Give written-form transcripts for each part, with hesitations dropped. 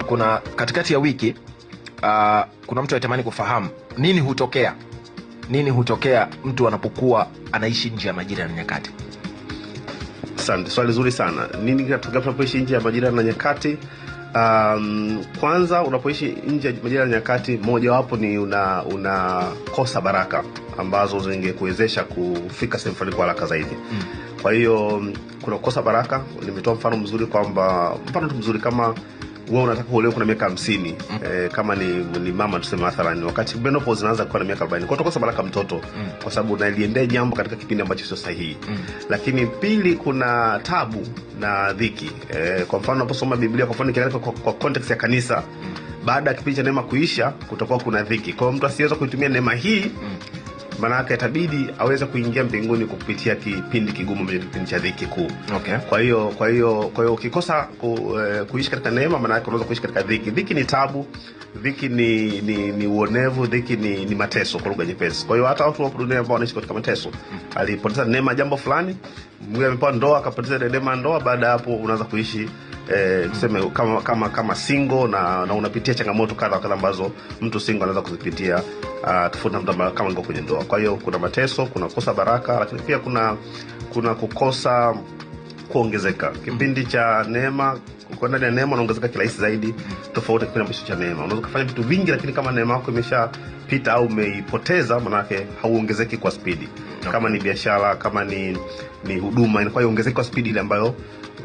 kuna katikati ya wiki kuna mtu anatamani kufahamu nini hutokea mtu anapokuwa anaishi nje ya majira na nyakati. Asante, swali zuri sana. Nini kinatokea unapoishi nje ya majira na nyakati? Kwanza unapoishi nje ya majira na nyakati, moja wapo ni unakosa baraka ambazo zingekuwezesha kufika sehemu fulani kwa haraka zaidi. Kwa hiyo kuna kukosa baraka. Nimetoa mfano mzuri kama wewe unataka kuolewa kuna miaka 50, kama ni mama tuseme mathalan, wakati menopause inaanza kuwa na miaka 40, kwa utakosa baraka mtoto kwa sababu unaliendea jambo katika kipindi ambacho sio sahihi. Lakini pili, kuna tabu na dhiki. Kwa mfano unaposoma Biblia, kwa mfano kwa context ya kanisa, baada ya kipindi cha neema kuisha kutakuwa kuna dhiki. Kwa hiyo mtu asiweza kuitumia neema hii, maana yake itabidi aweze kuingia mbinguni kupitia kipindi kigumu, kipindi cha dhiki kuu. Okay. Kwa hiyo ukikosa kuishi katika neema, maana yake unaweza kuishi katika dhiki. Dhiki ni tabu, dhiki ni uonevu, dhiki ni mateso kwa lugha nyepesi. Kwa hiyo hata watu wa dunia ambao wanaishi katika mateso, alipoteza neema jambo fulani, mwingine amepewa ndoa akapoteza neema ndoa, baada hapo unaanza kuishi tuseme kama single na unapitia changamoto kadha ambazo mtu single anaweza kuzipitia tofauti na mtu kama niko kwenye ndoa. Kwa hiyo kuna mateso, kuna kukosa baraka, lakini pia kuna kukosa kuongezeka. Kipindi cha neema, uko ndani ya neema unaongezeka kirahisi zaidi, tofauti na kipindi cha neema. Unaweza kufanya vitu vingi, lakini kama neema yako imeshapita au umeipoteza, maana yake hauongezeki kwa spidi. Kama ni biashara, kama ni huduma, inakuwa iongezeki kwa spidi ile ambayo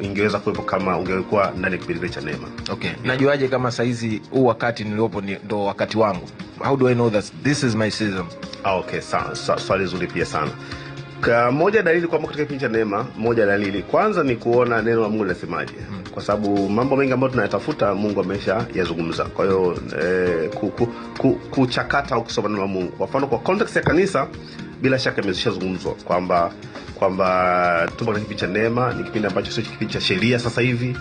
ingeweza kuwepo kama ungekuwa ndani ya kipindi cha neema. Okay. Najuaje kama saizi huu wakati niliopo ndo wakati wangu? How do I know that this is my season? Okay, swali zuri pia sana. Moja dalili kwamba katika kipindi cha neema, moja dalili kwanza ni kuona neno la Mungu linasemaje. Kwa sababu mambo mengi ambayo tunayatafuta Mungu amesha yazungumza. Kwa hiyo kuchakata au kusoma neno la Mungu. Kwa mfano kwa context ya kanisa, bila shaka imeshazungumzwa kwamba tupo katika kipindi cha neema, ni kipindi ambacho sio kipindi cha sheria sasa hivi.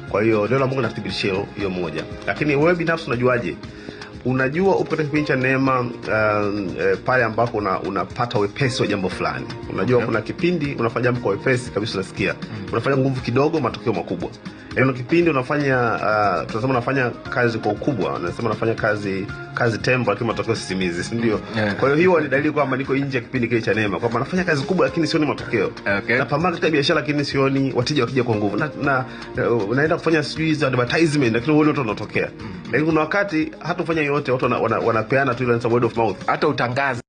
Kwa hiyo neno la Mungu linathibitisha hiyo moja. Lakini wewe binafsi unajuaje? Unajua upo katika kipindi cha neema pale ambapo unapata wepesi wa jambo fulani. Unajua kuna kipindi unafanya jambo kwa wepesi kabisa, unasikia. Unafanya nguvu kidogo, matokeo makubwa. Yaani kipindi unafanya tunasema unafanya kazi kwa ukubwa, unasema unafanya kazi tembo lakini matokeo sisimizi, si ndio? Kwa hiyo ni dalili kwamba niko nje ya kipindi kile cha neema, kwamba nafanya kazi kubwa lakini sioni matokeo. Napambana katika biashara lakini sioni wateja wakija kwa nguvu. Naenda kufanya series advertisement lakini wale watu wanatokea. Lakini kuna wakati hata ufanya yote watu wanapeana tu ile word of mouth, hata utangaza